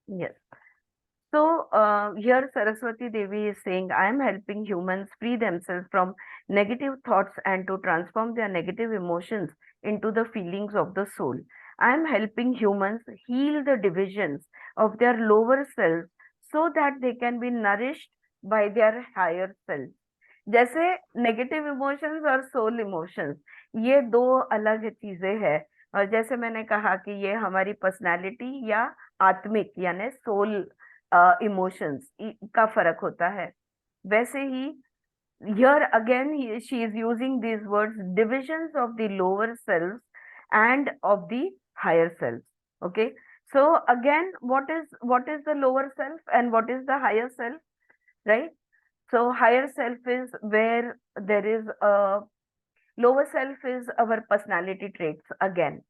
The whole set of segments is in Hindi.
Yes. So here Saraswati Devi is saying, I am helping humans free themselves from negative thoughts and to transform their negative emotions into the feelings of the soul. I am helping humans heal the divisions of their lower selves so that they can be nourished by their higher self. जैसे नेगेटिव इमोशंस और सोल इमोशंस, ये दो अलग चीजें हैं। और जैसे मैंने कहा कि ये हमारी पर्सनालिटी या आत्मिक यानी सोल इमोशंस का फर्क होता है। वैसे ही here again she is using these words, divisions of the lower selves and of the higher self. Okay, so again, what is the lower self and what is the higher self, right? So higher self is where there is a lower self is our personality traits again,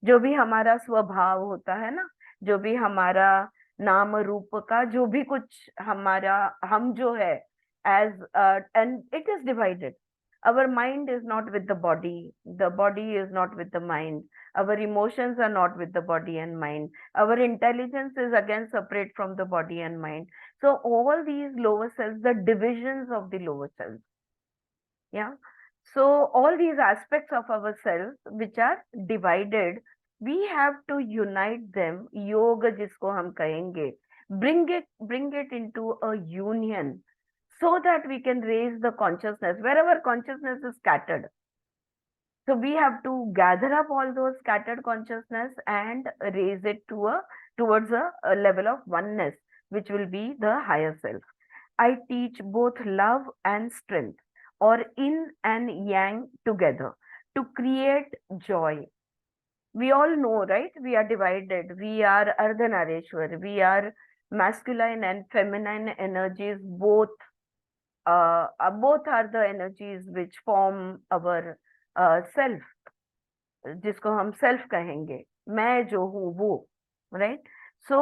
जो भी हमारा स्वभाव होता है ना, जो भी हमारा नाम रूप का जो भी कुछ हमारा हम जो है as and it is divided. Our mind is not with the body is not with the mind, our emotions are not with the body and mind, our intelligence is again separate from the body and mind. So all these lower selves, the divisions of the lower selves, yeah. So all these aspects of ourselves which are divided, we have to unite them, yoga जिसको हम कहेंगे, bring it into a union so that we can raise the consciousness wherever consciousness is scattered. So we have to gather up all those scattered consciousness and raise it to a towards a level of oneness, which will be the higher self. I teach both love and strength, or yin and yang together, to create joy. We all know, right? We are divided. We are Ardhanareshwar. We are masculine and feminine energies. Both are the energies which form our self, जिसको हम सेल्फ कहेंगे, मैं जो हूँ वो, right? So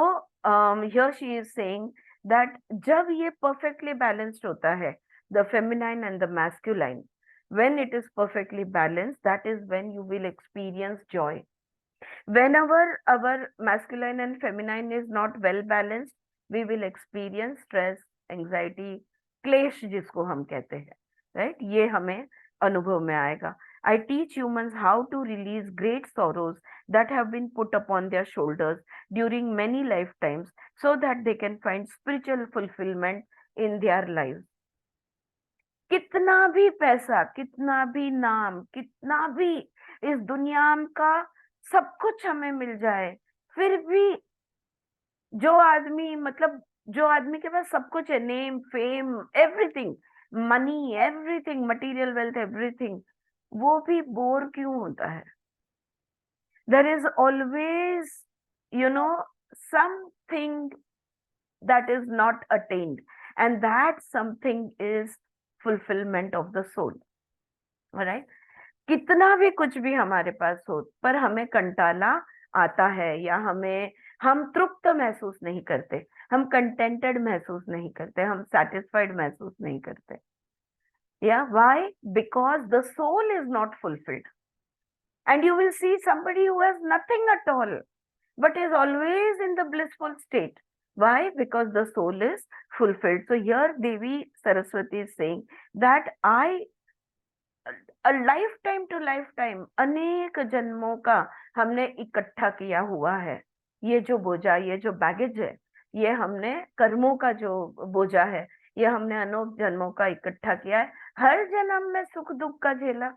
here she is saying that जब ये परफेक्टली बैलेंस्ड होता है, the feminine and the masculine, when it is perfectly balanced, that is when you will experience joy. Whenever our masculine and feminine is not well balanced, we will experience stress, anxiety, क्लेश जिसको हम कहते हैं, राइट? ये हमें अनुभव में आएगा. I teach humans how to release great sorrows that have been put upon their shoulders during many lifetimes so that they can find spiritual fulfillment in their lives. कितना भी पैसा, कितना भी नाम, कितना भी इस दुनिया का सब कुछ हमें मिल जाए, फिर भी जो आदमी, मतलब जो आदमी के पास सब कुछ है, name, fame, everything, money, everything, material wealth, everything, वो भी बोर क्यों होता है? There is always, you know, something that is not attained, and that something is fulfillment of the soul. Right? कितना भी कुछ भी हमारे पास हो, पर हमें कंटाला आता है, या हम तृप्त महसूस नहीं करते, हम कंटेंटेड महसूस नहीं करते, हम सेटिस्फाइड महसूस नहीं करते. या why? Because the soul is not fulfilled. And you will see somebody who has nothing at all but is always in the blissful state. Why? Because the soul is fulfilled. So here Devi Saraswati is saying that I, a lifetime to lifetime, अनेक जन्मों का हमने इकट्ठा किया हुआ है. ये जो बोझा, ये जो बैगेज है, ये हमने कर्मों का जो बोझा है, ये हमने अनेक जन्मों का इकट्ठा किया है. हर जन्म में सुख दुख का झेला,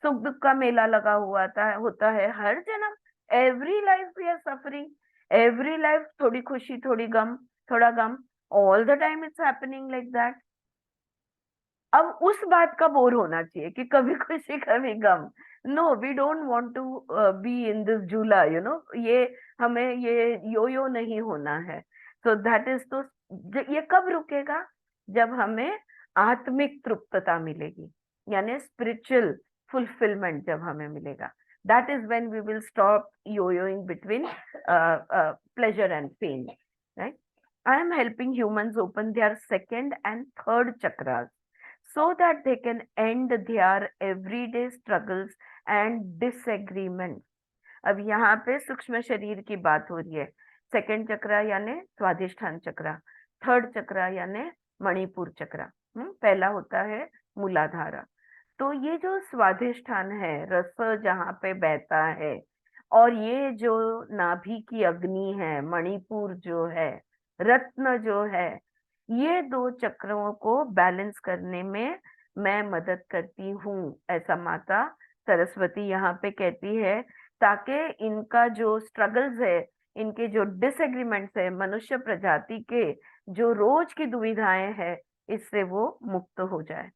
सुख दुख का मेला लगा हुआ होता है हर जन्म. Every life we are suffering, every life थोड़ी खुशी, थोड़ी गम, थोड़ा गम, all the time it's happening like that. अब उस बात का बोर होना चाहिए कि कभी खुशी कभी गम. No, we don't want to be in this झूला, ये हमें ये यो यो नहीं होना है. सो दैट इज तो, ये कब रुकेगा? जब हमें आत्मिक तृप्तता मिलेगी, यानी स्पिरिचुअल फुलफिलमेंट जब हमें मिलेगा, that is when we will stop yo-yoing between pleasure and pain, right? I am helping humans open their second and third chakras so that they can end their everyday struggles and disagreements. अब यहाँ पे सूक्ष्म शरीर की बात हो रही है. सेकंड चक्र यानी स्वादिष्ठान चक्र, थर्ड चक्र यानी मणिपुर चक्र। पहला होता है मूलाधारा। तो ये जो स्वादिष्ठान है, रस जहाँ पे बहता है, और ये जो नाभि की अग्नि है, मणिपुर जो है, रत्न जो है, ये दो चक्रों को बैलेंस करने में मैं मदद करती हूँ, ऐसा माता सरस्वती यहाँ पे कहती है, ताकि इनका जो स्ट्रगल्स है, इनके जो डिसएग्रीमेंट्स है, मनुष्य प्रजाति के जो रोज की दुविधाएं हैं, इससे वो मुक्त हो जाए।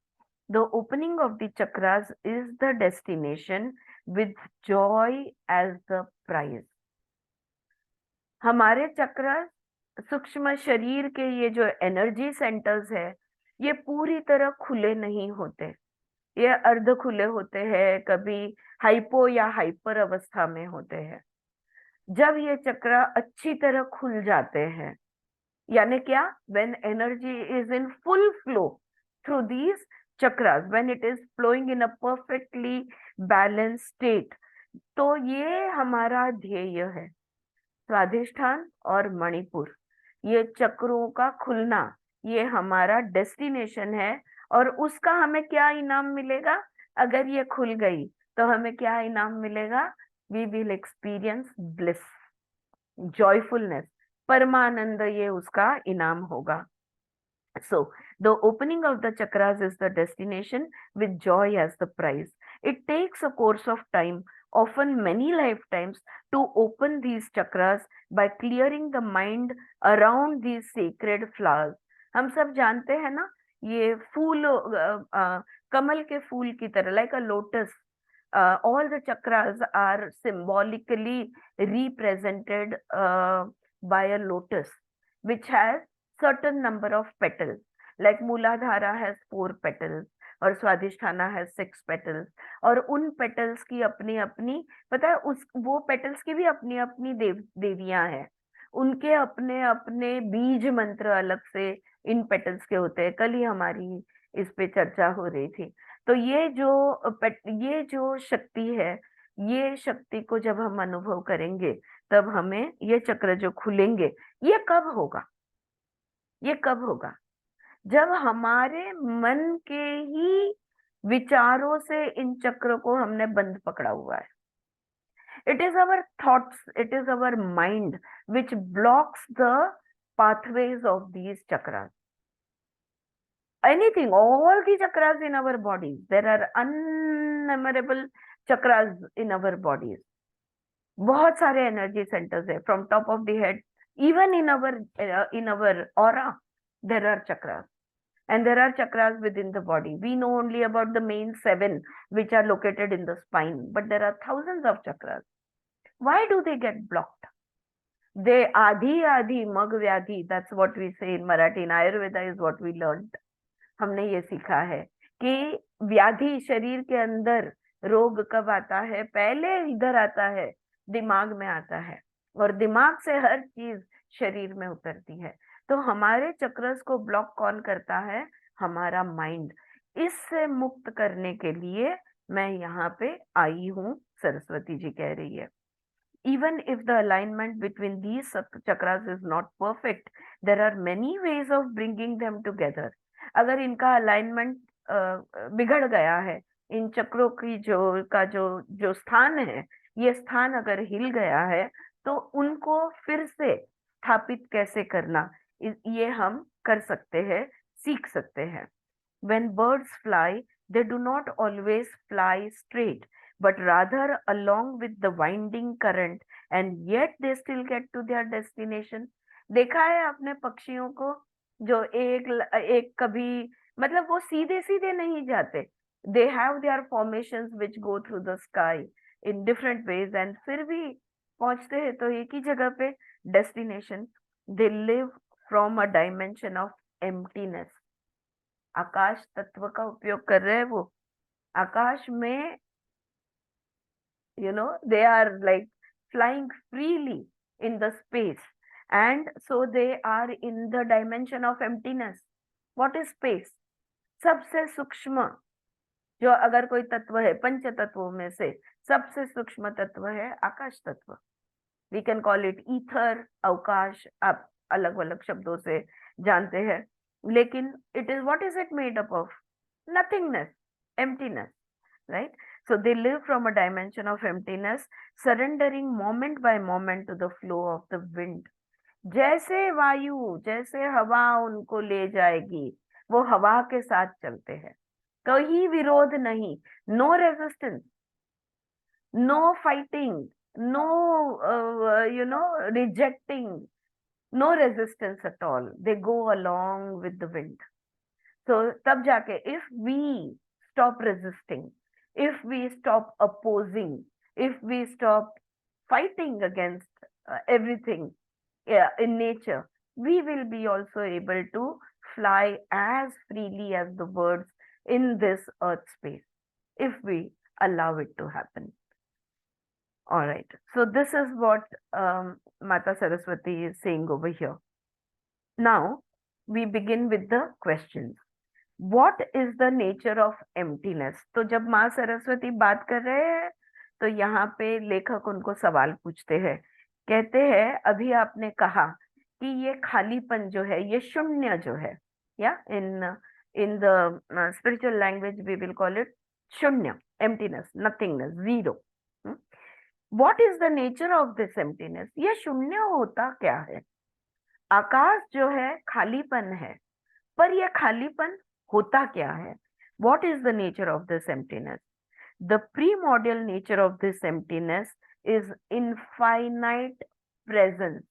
The opening of the chakras is the destination with joy as the prize. हमारे चक्र सूक्ष्म शरीर के ये जो एनर्जी सेंटर्स है, ये पूरी तरह खुले नहीं होते, ये अर्ध खुले होते हैं, कभी हाइपो या हाइपर अवस्था में होते हैं। जब ये चक्र अच्छी तरह खुल जाते हैं, यानी क्या, when energy is in full flow through these chakras, when it is flowing in a perfectly balanced state, तो ये हमारा ध्येय है, स्वाधिष्ठान और मणिपुर, ये चक्रों का खुलना, ये हमारा डेस्टिनेशन है। और उसका हमें क्या इनाम मिलेगा? अगर ये खुल गई तो हमें क्या इनाम मिलेगा? We will experience bliss, joyfulness, परमानंद, ये उसका इनाम होगा। So, the opening of the chakras is the destination with joy as the prize. It takes a course of time, often many lifetimes, to open these chakras by clearing the mind around these sacred flowers. हम सब जानते हैं ना, ये फूल, कमल के फूल की तरह, like a lotus, all the chakras are symbolically represented by a lotus, which has certain number of petals. Like Mooladhara has 4 petals और स्वादिष्ठाना has 6 petals, और उन petals की अपनी अपनी, पता है, उस वो petals की भी अपनी अपनी देवियां हैं, उनके अपने अपने बीज मंत्र अलग से इन petals के होते हैं। कल ही हमारी इस पे चर्चा हो रही थी। तो ये जो शक्ति है, ये शक्ति को जब हम अनुभव करेंगे, तब हमें ये चक्र जो खुलेंगे, ये कब होगा? ये कब होगा? जब हमारे मन के ही विचारों से इन चक्र को हमने बंद पकड़ा हुआ है। It is our thoughts, it is our mind which blocks the pathways of these chakras. Anything, all the chakras in our bodies, there are unnumberable chakras in our bodies. बहुत सारे एनर्जी सेंटर्स है, from top of the head, even in our aura there are chakras. And there are chakras within the body. We know only about the main 7 which are located in the spine, but there are thousands of chakras. Why do they get blocked? They आधी मग व्याधि, that's what we say in Marathi. In Ayurveda is what we learned. हमने ये सीखा है कि व्याधि, शरीर के अंदर रोग कब आता है? पहले इधर आता है, दिमाग में आता है, और दिमाग से हर चीज शरीर में उतरती है। तो हमारे चक्रस को ब्लॉक कौन करता है? हमारा माइंड। इससे मुक्त करने के लिए मैं यहाँ पे आई हूँ, सरस्वती जी कह रही है। Even if the alignment between these chakras is not perfect, there are many ways of bringing them together. अगर इनका अलाइनमेंट बिगड़ गया है, इन चक्रों की जो स्थान है, ये स्थान अगर हिल गया है, तो उनको फिर से स्थापित कैसे करना, ये हम कर सकते हैं, सीख सकते हैं। When birds fly, they do not always fly straight, but rather along with the winding current, and yet they still get to their destination. देखा है आपने पक्षियों को, जो एक कभी, मतलब वो सीधे सीधे नहीं जाते, they have their formations which go through the sky in different ways, and फिर भी पहुंचते हैं तो एक ही जगह पे, destination. They live from a dimension of emptiness. आकाश तत्व का उपयोग कर रहे हैं वो। आकाश में they are like flying freely in the space, and so they are in the dimension of emptiness. What is space? सबसे सूक्ष्म जो अगर कोई तत्व है, पंच तत्वों में से सबसे सूक्ष्म तत्व है आकाश तत्व। We can call it ether, अवकाश, आप अलग अलग शब्दों से जानते हैं, लेकिन it is, what is it made up of? Nothingness, emptiness, right? So they live from a dimension of emptiness, surrendering moment by moment to the flow of the wind. जैसे वायु, जैसे हवा उनको ले जाएगी, वो हवा के साथ चलते हैं, कोई विरोध नहीं, no resistance, no fighting, no rejecting, no resistance at all, they go along with the wind. So तब जाके, if we stop resisting, if we stop opposing, if we stop fighting against everything in nature, we will be also able to fly as freely as the birds in this earth space, if we allow it to happen. All right. So this is what Mata Saraswati is saying over here. Now we begin with the questions. What is the nature of emptiness? तो जब माँ सरस्वती बात कर रहे हैं, तो यहाँ पे लेखक उनको सवाल पूछते हैं. कहते हैं, अभी आपने कहा कि ये खालीपन जो है, ये शून्य जो है, या in the spiritual language we will call it शून्य, emptiness, nothingness, zero. What is the nature of this emptiness? ये शून्य होता क्या है? आकाश जो है खालीपन है, पर यह खालीपन होता क्या है? What is the nature of this emptiness? The primordial nature of this emptiness is infinite presence.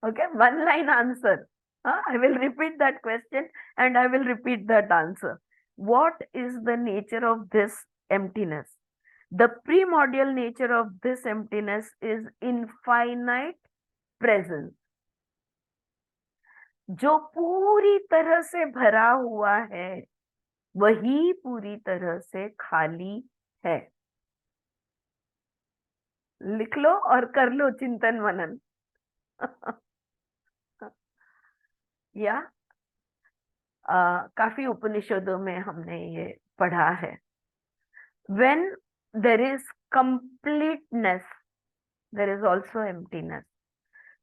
Okay, one line answer. I will repeat that question and I will repeat that answer. What is the nature of this emptiness? The primordial nature of this emptiness is infinite presence. जो पूरी तरह से भरा हुआ है, वही पूरी तरह से खाली है. लिख लो और कर लो चिंतन मनन. या काफी उपनिषदों में हमने ये पढ़ा है. When there is completeness, there is also emptiness.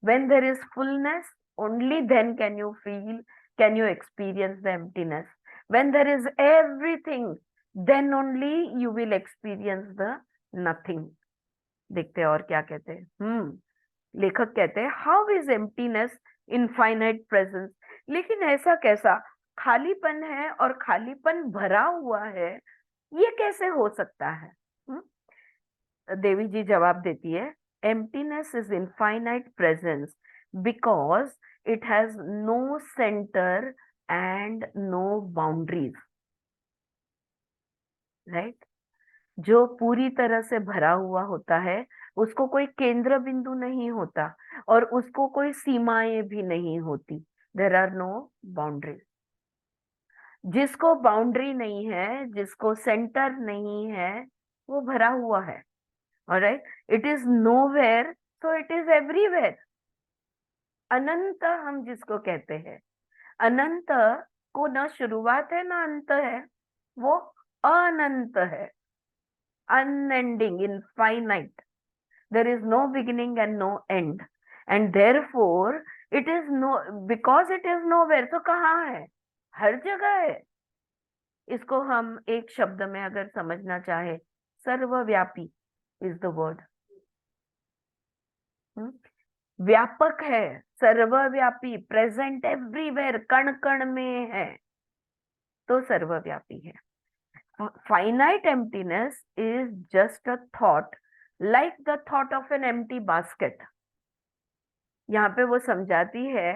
When there is fullness, only then can you feel, can you experience the emptiness. When there is everything, then only you will experience the nothing. देखते हैं और क्या कहते हैं. लेखक कहते हैं, how is emptiness infinite presence? लेकिन ऐसा कैसा? खालीपन है और खालीपन भरा हुआ है, ये कैसे हो सकता है? देवी जी जवाब देती है, emptiness is infinite presence because it has no center and no boundaries. Right? जो पूरी तरह से भरा हुआ होता है, उसको कोई केंद्र बिंदु नहीं होता और उसको कोई सीमाएं भी नहीं होती. There are no boundaries. जिसको बाउंड्री नहीं है, जिसको सेंटर नहीं है, वो भरा हुआ है. Alright? It is nowhere, so it is everywhere. अनंत हम जिसको कहते हैं, अनंत को न शुरुआत है ना अंत है, वो अनंत है. Unending, infinite. There is no beginning and no end. And therefore, it is no, because it is nowhere, तो कहाँ है? हर जगह है. इसको हम एक शब्द में अगर समझना चाहे, सर्वव्यापी is the word. व्यापक है, सर्वव्यापी, प्रेजेंट एवरीवेयर, कण कण में है, तो सर्वव्यापी है. Finite emptiness is just a thought, like the thought of an empty basket. यहाँ पे वो समझाती है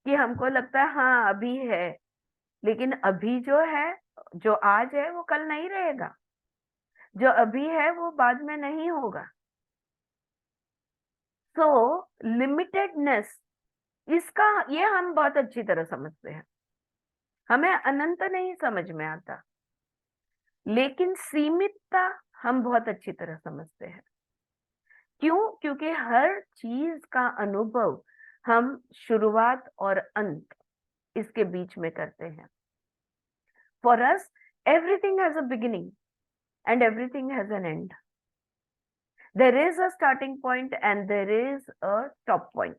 कि हमको लगता है हाँ अभी है, लेकिन अभी जो है, जो आज है, वो कल नहीं रहेगा. जो अभी है वो बाद में नहीं होगा. सो लिमिटेडनेस, इसका ये हम बहुत अच्छी तरह समझते हैं. हमें अनंत नहीं समझ में आता, लेकिन सीमितता हम बहुत अच्छी तरह समझते हैं. क्यों? क्योंकि हर चीज का अनुभव हम शुरुआत और अंत इसके बीच में करते हैं. For us everything has a beginning and everything has an and. There is a starting point and there is a stop point.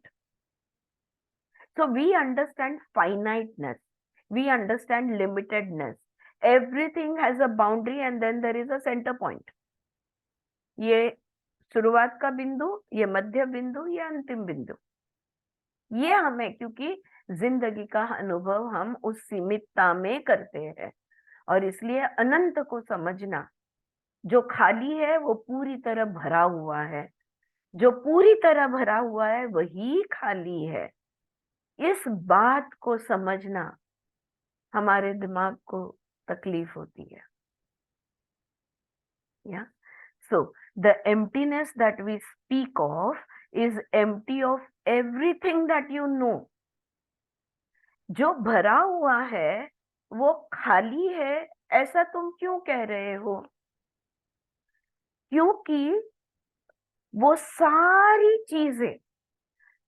So we understand finiteness, we understand limitedness. Everything has a boundary and then there is a center point. ये शुरुआत का बिंदु, ये मध्य बिंदु, ये अंतिम बिंदु, ये हमें, क्योंकि जिंदगी का अनुभव हम उस सीमितता में करते हैं, और इसलिए अनंत को समझना, जो खाली है वो पूरी तरह भरा हुआ है, जो पूरी तरह भरा हुआ है वही खाली है। इस बात को समझना हमारे दिमाग को तकलीफ होती है। या so the emptiness that we speak of is empty of everything that you know. जो भरा हुआ है वो खाली है, ऐसा तुम क्यों कह रहे हो? क्योंकि वो सारी चीजें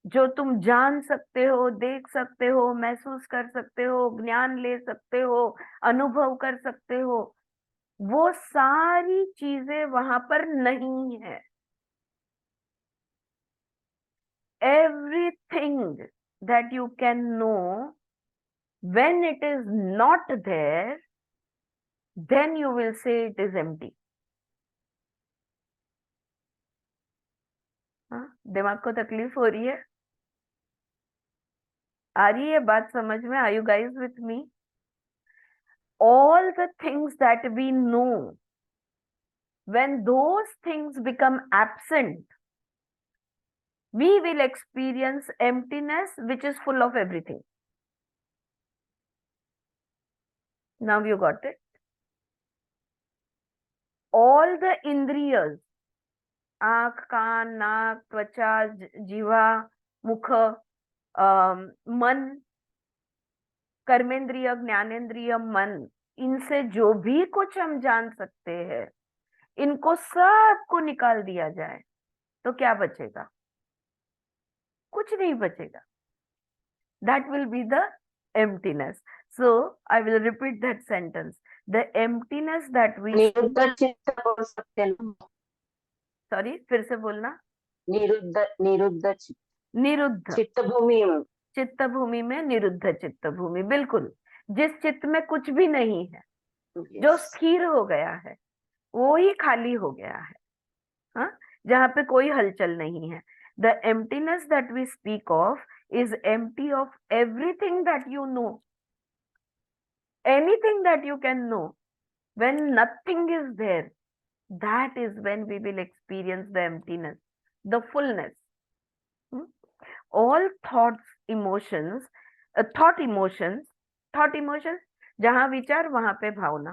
जो तुम जान सकते हो, देख सकते हो, महसूस कर सकते हो, ज्ञान ले सकते हो, अनुभव कर सकते हो, वो सारी चीजें वहां पर नहीं है। Everything that you can know, when it is not there, then you will say it is empty. हाँ, दिमाग को तकलीफ हो रही है? आ रही है बात समझ में? Are you guys with me? All the things that we know, when those things become absent, we will experience emptiness which is full of everything. Now you got it? All the indriyas, आंख, कान, नाक, त्वचा, जीवा, मुख, मन, कर्मेंद्रिय, ज्ञानेंद्रिय, मन, इनसे जो भी कुछ हम जान सकते हैं, इनको सबको निकाल दिया जाए तो क्या बचेगा? कुछ नहीं बचेगा. That will be the emptiness. So I will repeat that sentence. The emptiness that we निरुद्ध चित्त बोल सकते हैं ना? सॉरी, फिर से बोलना. निरुद्ध निरुद्ध चित्त, निरुद्ध चित्त भूमि में, चित्त भूमि में निरुद्ध चित्त भूमि, बिल्कुल. जिस चित्त में कुछ भी नहीं है, जो स्थिर हो गया है, वो ही खाली हो गया है. हाँ, जहाँ पे कोई हलचल नहीं है. The emptiness that we speak of is empty of everything that you know. Anything that you can know. When nothing is there, that is when we will experience the emptiness, the fullness. All thoughts, emotions, thought emotions, जहां विचार वहां पे भावना.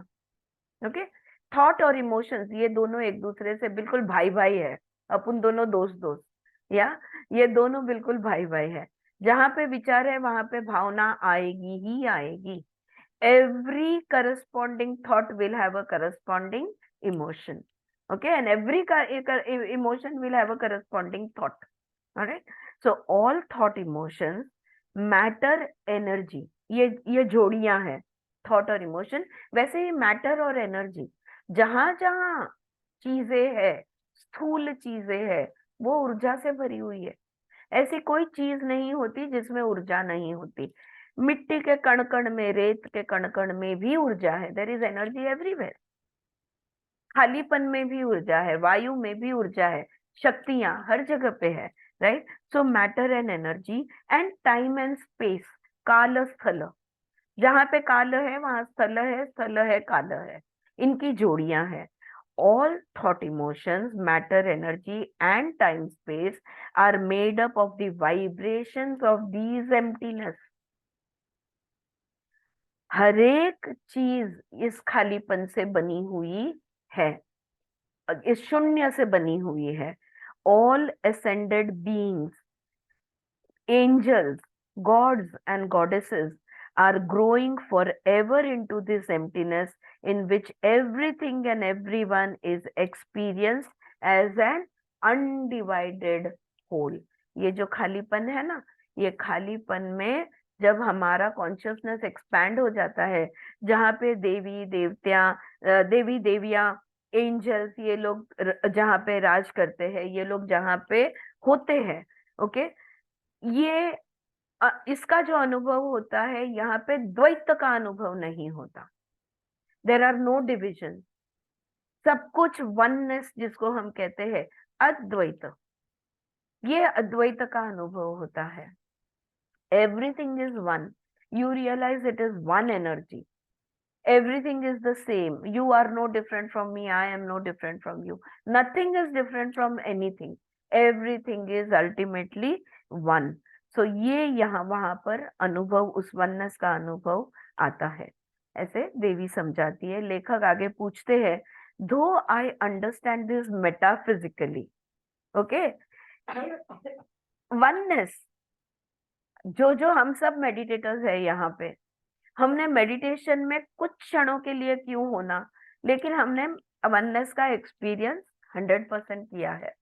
ओके, थॉट और इमोशंस ये दोनों एक दूसरे से बिल्कुल भाई भाई है. अपन दोनों दोस्त, या ये दोनों बिल्कुल भाई भाई है. जहां पे विचार है वहां पे भावना आएगी ही आएगी. Every corresponding thought will have a corresponding emotion. Okay, and every emotion will have a corresponding thought. All right. So all thought, emotions, matter, energy. ये जोड़ियां हैं, थॉट और इमोशन. वैसे ही मैटर और एनर्जी, जहां जहां चीजें है, स्थूल चीजें है, वो ऊर्जा से भरी हुई है. ऐसी कोई चीज नहीं होती जिसमें ऊर्जा नहीं होती. मिट्टी के कण कण में, रेत के कण कण में भी ऊर्जा है. There is energy everywhere. खालीपन में भी ऊर्जा है, वायु में भी ऊर्जा है, शक्तियां हर जगह पे है. Right. So matter and energy and time and space, काल स्थल. जहां पे काल है वहां स्थल है, स्थल है काल है. इनकी जोड़ियां हैं. All thought, emotions, matter, energy and time space are made up of the vibrations of these emptiness. हर एक चीज इस खालीपन से बनी हुई है, इस शून्य से बनी हुई है. All ascended beings, angels, gods and goddesses are growing forever into this emptiness in which everything and everyone is experienced as an undivided whole. ये जो खालीपन है ना, ये खालीपन में जब हमारा कॉन्शियसनेस एक्सपैंड हो जाता है, जहाँ पे देवी देवियां, एंजल्स, ये लोग जहाँ पे राज करते हैं, ये लोग जहाँ पे होते हैं, ओके, ये इसका जो अनुभव होता है, यहाँ पे द्वैत का अनुभव नहीं होता। देर आर नो डिविजन, सब कुछ वननेस जिसको हम कहते हैं, अद्वैत, ये अद्वैत का अनुभव होता है। Everything is one, you realise it is one energy, everything is the same, you are no different from me, I am no different from you, nothing is different from anything, everything is ultimately one. So ये यहाँ वहां पर अनुभव, उस वननेस का अनुभव आता है, ऐसे देवी समझाती है। लेखक आगे पूछते हैं, though I understand this metaphysically, okay, oneness, जो हम सब मेडिटेटर्स है यहाँ पे, हमने मेडिटेशन में कुछ क्षणों के लिए क्यों होना, लेकिन हमने वननेस का एक्सपीरियंस 100% किया है।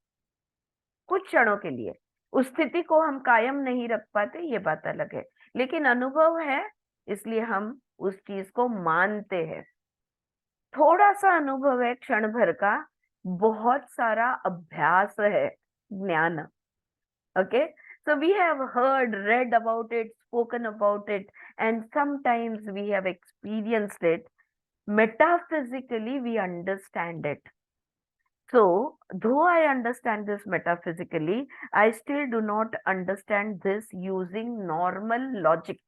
कुछ क्षणों के लिए उस स्थिति को हम कायम नहीं रख पाते, ये बात अलग है, लेकिन अनुभव है, इसलिए हम उस चीज को मानते हैं। थोड़ा सा अनुभव है क्षण भर का, बहुत सारा अभ्यास है, ज्ञान। Okay, so we have heard, read about it, spoken about it, and sometimes we have experienced it. Metaphysically, we understand it. So, though I understand this metaphysically, I still do not understand this using normal logic.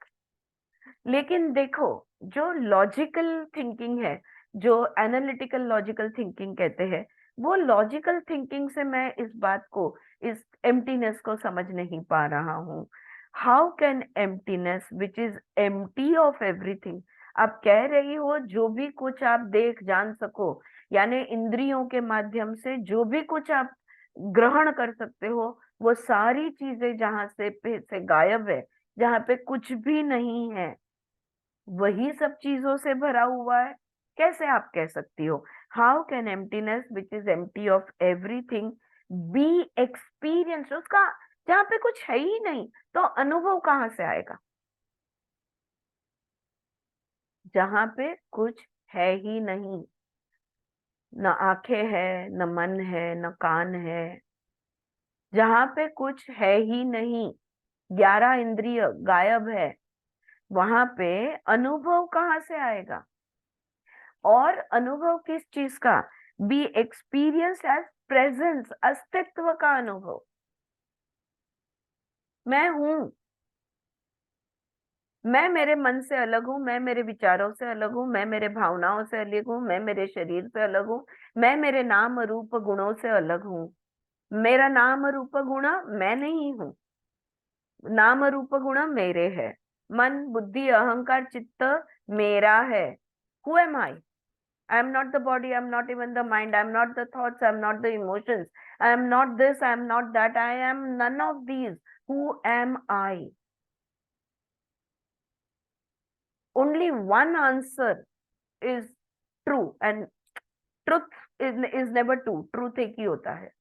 लेकिन देखो, जो लॉजिकल थिंकिंग है, जो एनालिटिकल लॉजिकल थिंकिंग कहते हैं, वो लॉजिकल थिंकिंग से मैं इस बात को, इस एम्प्टीनेस को समझ नहीं पा रहा हूँ। How can emptiness which is empty of everything, आप कह रही हो जो भी कुछ आप देख जान सको, यानी इंद्रियों के माध्यम से जो भी कुछ आप ग्रहण कर सकते हो, वो सारी चीजें जहां से गायब है, जहां पे कुछ भी नहीं है, वही सब चीजों से भरा हुआ है, कैसे आप कह सकती हो? How can emptiness which is empty of everything B experience, उसका जहां पे कुछ है ही नहीं, तो अनुभव कहाँ से आएगा? जहां पे कुछ है ही नहीं, न आंखें है, न मन है, न कान है, जहां पे कुछ है ही नहीं, 11 इंद्रिय गायब है, वहां पे अनुभव कहाँ से आएगा? और अनुभव किस चीज का? बी एक्सपीरियंस एज प्रेजेंस, अस्तित्व का अनुभव। मैं हूं, मैं मेरे मन से अलग हूं, मैं मेरे विचारों से अलग हूं, मैं मेरे भावनाओं से अलग हूं, मैं मेरे शरीर से अलग हूं, मैं मेरे नाम रूप गुणों से अलग हूं। मेरा नाम रूप गुण मैं नहीं हूं, नाम रूप गुण मेरे है, मन बुद्धि अहंकार चित्त मेरा है। Who am I? I am not the body, I am not even the mind, I am not the thoughts, I am not the emotions, I am not this, I am not that, I am none of these. Who am I? Only one answer is true, and truth is never two. Truth एक ही होता है।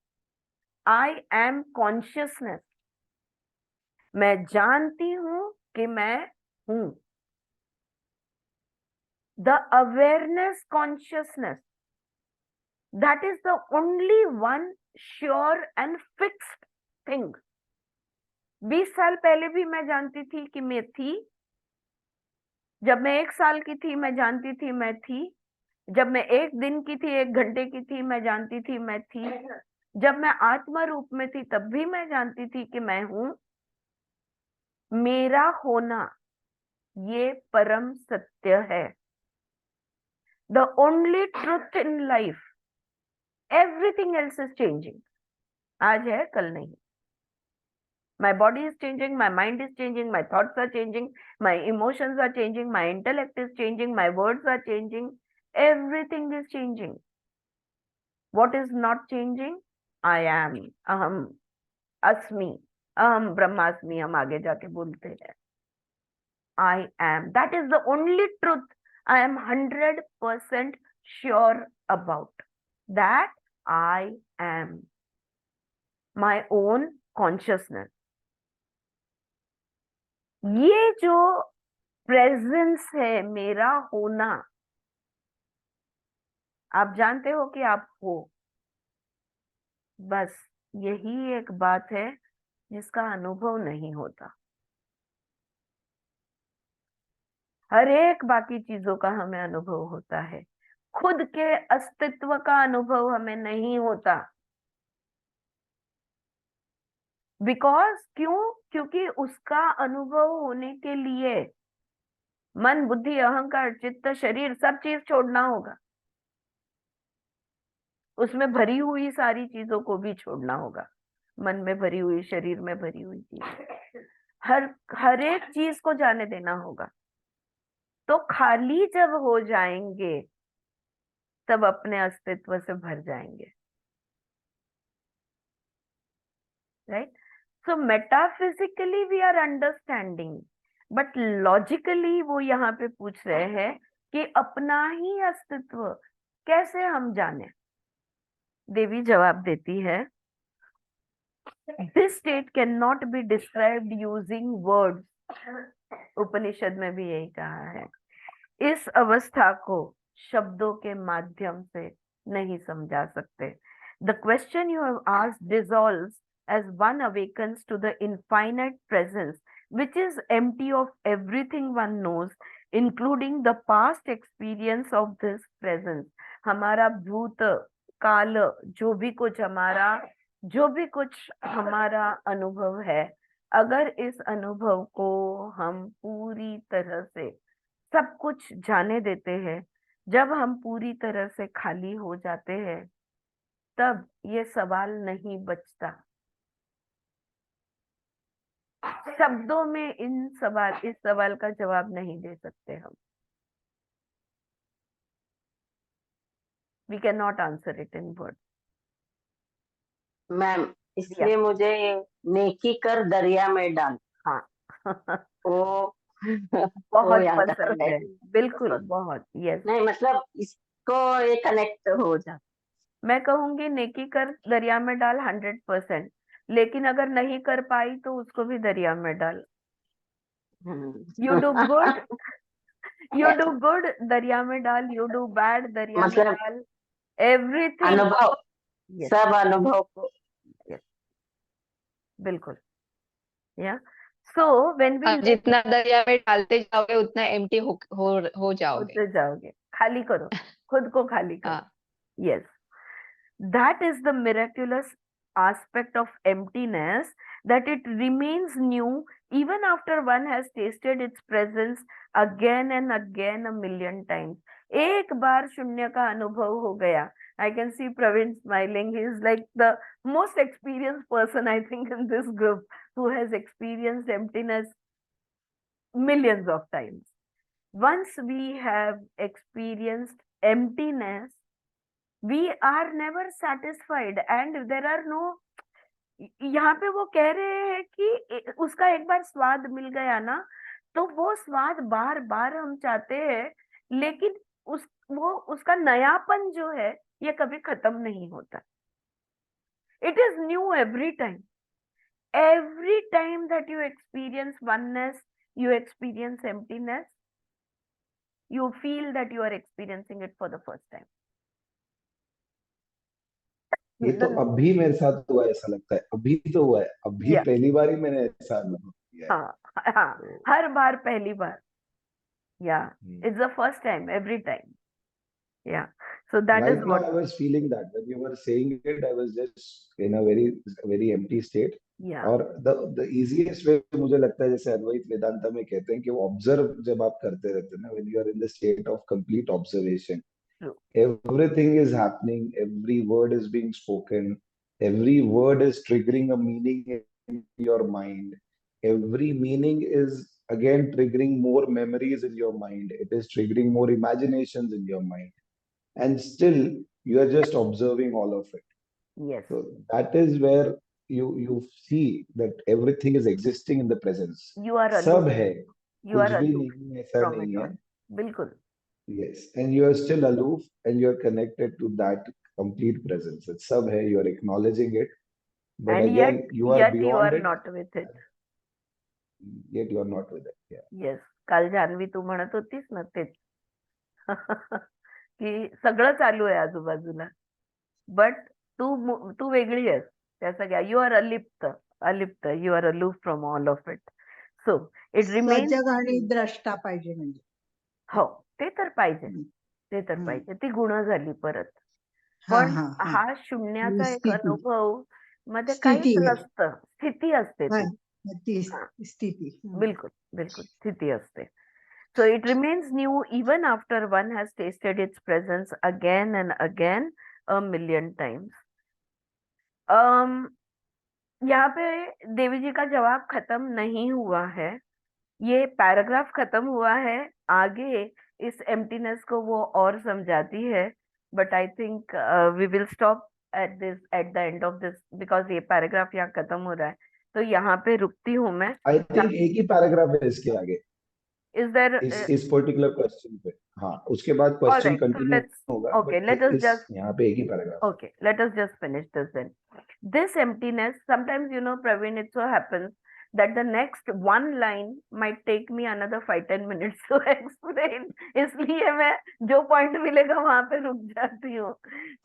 I am consciousness. मैं जानती हूं कि मैं हूं। The awareness consciousness, that is the only one sure and fixed thing. 20 साल पहले भी मैं जानती थी कि मैं थी, जब मैं 1 साल की थी मैं जानती थी मैं थी, जब मैं 1 दिन की थी, 1 घंटे की थी, मैं जानती थी मैं थी, जब मैं आत्मा रूप में थी तब भी मैं जानती थी कि मैं हूं। मेरा होना ये परम सत्य है, the only truth in life. Everything else is changing, आज है कल नहीं। My body is changing, my mind is changing, my thoughts are changing, my emotions are changing, my intellect is changing, my words are changing, everything is changing. What is not changing? I am, aham, asmi, aham brahmasmi, हम आगे जाके बोलते हैं। I am, that is the only truth I am 100% sure about, that I am my own consciousness. ये जो प्रेजेंस है, मेरा होना, आप जानते हो कि आप हो, बस यही एक बात है जिसका अनुभव नहीं होता। हर एक बाकी चीजों का हमें अनुभव होता है, खुद के अस्तित्व का अनुभव हमें नहीं होता। बिकॉज क्यों? क्योंकि उसका अनुभव होने के लिए मन, बुद्धि, अहंकार, चित्त, शरीर सब चीज छोड़ना होगा। उसमें भरी हुई सारी चीजों को भी छोड़ना होगा। मन में भरी हुई, शरीर में भरी हुई चीज, हर हर एक चीज को जाने देना होगा। तो खाली जब हो जाएंगे तब अपने अस्तित्व से भर जाएंगे। Right? So metaphysically we are understanding, but logically वो यहाँ पे पूछ रहे हैं कि अपना ही अस्तित्व कैसे हम जाने। देवी जवाब देती है, this state can not be described using words. Upanishad में भी यही कहा है, इस अवस्था को शब्दों के माध्यम से नहीं समझा सकते। The question you have asked dissolves as one awakens to the infinite presence, which is empty of everything one knows, including the past experience of this presence. हमारा भूत काल, जो भी कुछ हमारा अनुभव है, अगर इस अनुभव को हम पूरी तरह से सब कुछ जाने देते हैं, जब हम पूरी तरह से खाली हो जाते हैं, तब ये सवाल नहीं बचता। शब्दों में इस सवाल का जवाब नहीं दे सकते हम। We can not answer it in word. Ma'am, इसलिए मुझे ये नेकी कर दरिया में डाल, हाँ वो वो बहुत याद आ पसंद रहा है, है। बिल्कुल, बहुत। यस, नहीं मतलब इसको ये कनेक्ट हो जाता। मैं कहूंगी नेकी कर दरिया में डाल 100%, लेकिन अगर नहीं कर पाई तो उसको भी दरिया में डाल। You do good, you do good दरिया में डाल, यू डू बैड दरिया में मतलब डाल, एवरीथिंग। अनुभव, यस, सब अनुभव को। यस, बिल्कुल। या सो व्हेन वी और जितना दरिया में डालते जाओगे उतना एम्प्टी हो जाओगे। होते जाओगे, खाली करो, खुद को खाली करो। हाँ, Yes, that is the miraculous aspect of emptiness, that it remains new even after one has tasted its presence again and again a million times. एक बार शून्य का अनुभव हो गया, I can see Praveen smiling. He is like the most experienced person, I think, in this group, who has experienced emptiness millions of times. Once we have experienced emptiness, we are never satisfied, and there are no, यहाँ पे वो कह रहे हैं कि उसका एक बार स्वाद मिल गया ना, तो वो स्वाद बार बार हम चाहते हैं, लेकिन उसका नयापन जो है ये कभी खत्म नहीं होता। It is new every time that you experience oneness, you experience emptiness, you feel that you are experiencing it for the first time. ये तो अभी मेरे साथ हुआ है, ऐसा लगता है अभी तो हुआ है, अभी Yeah. पहली बार ही मैंने ऐसा अनुभव किया है। हाँ हाँ, हर बार पहली बार। Yeah, Hmm. it's the first time, every time. Yeah, so that Right is now what. I was feeling that when you were saying it, I was just in a very empty state. Yeah, और the easiest way मुझे लगता है, जैसे अद्वैत वेदांता में कहते हैं कि वो ऑब्जर्व जब आप करते रहते हैं ना, when you are in the state of complete observation, true. everything is happening, every word is being spoken, every word is triggering a meaning in your mind, every meaning is again triggering more memories in your mind, it is triggering more imaginations in your mind, and still you are just observing all of it. Yes, So that is where you see that everything is existing in the presence. you are सब aloof. है, You are कुछ भी aloof नहीं है, ऐसा from नहीं it है. all. बिल्कुल. Yes, and you are still aloof and you are connected to that complete presence. It's sab hai, you are acknowledging it, but And again you are yet you beyond are it, not with it. yet you are not with it. Yeah. Yes, काल जान्हवी तू म्हणत होतीस ना तेच. की सगळं चालू आहे आजूबाजूला, बट तू वेगळी आहेस त्या सगळ्या. यू आर अलिप्त, you are aloof from all of it. So it remains. सजग आणि द्रष्टा पाहिजे म्हणजे. हो, ते तर पाहिजे, हम्म, ते तर हम्म. पाहिजे. ती गुण झाली परत. हा पण हा हा हा शून्याचा एक स्थिती अनुभव मध्ये स्थिती काहीच आहे. नसतं. स्थिती असते हा, ती. ती हा, स्थिती. बिलकुल बिलकुल स्थिती असते. So it remains new even after one has tasted its presence again and again a million times. यहाँ पे देवी जी का जवाब खत्म नहीं हुआ है, ये पैराग्राफ खत्म हुआ है. आगे इस एम्प्टीनेस को वो और समझाती है, but I think we will stop at the end of this, because ये पैराग्राफ यहाँ खत्म हो रहा है. तो यहाँ पे रुकती हूँ मैं. आई थिंक एक ही पैराग्राफ है इसके आगे, इज देयर? इस पर्टिकुलर क्वेश्चन पे. हाँ, उसके बाद all question right, so continue let's. होगा, ओके, बट लेट अस इस जस्ट. यहाँ पे एक ही paragraph. Okay, let us just finish this then. This emptiness, sometimes, Praveen, it so happens that the next one line might take me another 5-10 minutes to explain. इसलिए मैं जो point मिलेगा वहां पे रुक जाती हूँ.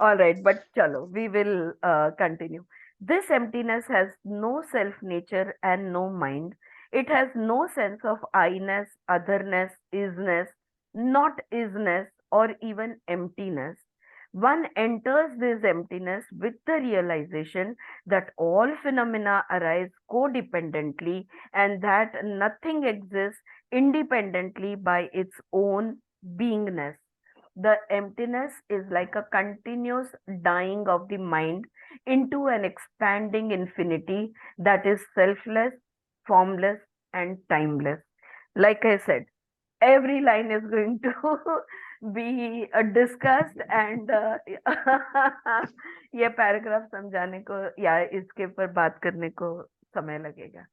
All right, but चलो, we will continue. This emptiness has no self nature and no mind. It has no sense of I-ness, otherness, isness, not isness, or even emptiness. One enters this emptiness with the realization that all phenomena arise codependently and that nothing exists independently by its own beingness. The emptiness is like a continuous dying of the mind into an expanding infinity that is selfless, formless, and timeless. Like I said, every line is going to be discussed and ये पैराग्राफ समझाने को या इसके ऊपर बात करने को समय लगेगा.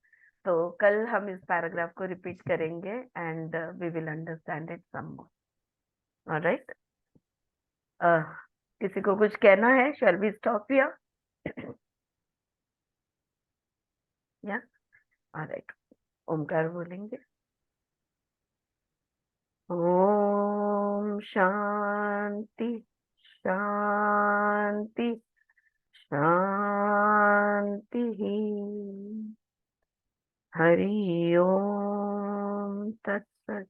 तो कल हम इस पैराग्राफ को रिपीट करेंगे and we will understand it some more. Alright, किसी को कुछ कहना है? Shall we stop here? या ऑलराइट, ओमकार बोलेंगे. ओम शांति शांति शांति. हरि ओम तत्सत.